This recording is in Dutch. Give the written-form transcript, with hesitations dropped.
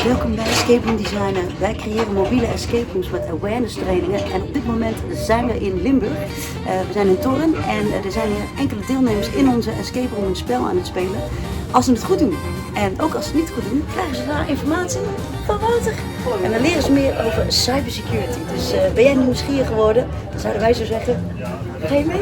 Welkom bij Escape Room Designer. Wij creëren mobiele escape rooms met awareness trainingen. En op dit moment zijn we in Limburg. We zijn in Torren en er zijn hier enkele deelnemers in onze escape room een spel aan het spelen. Als ze het goed doen. En ook als ze het niet goed doen, krijgen ze daar informatie van Wouter. En dan leren ze meer over cybersecurity. Dus ben jij nieuwsgierig geworden? Dan zouden wij zo zeggen, ga je mee?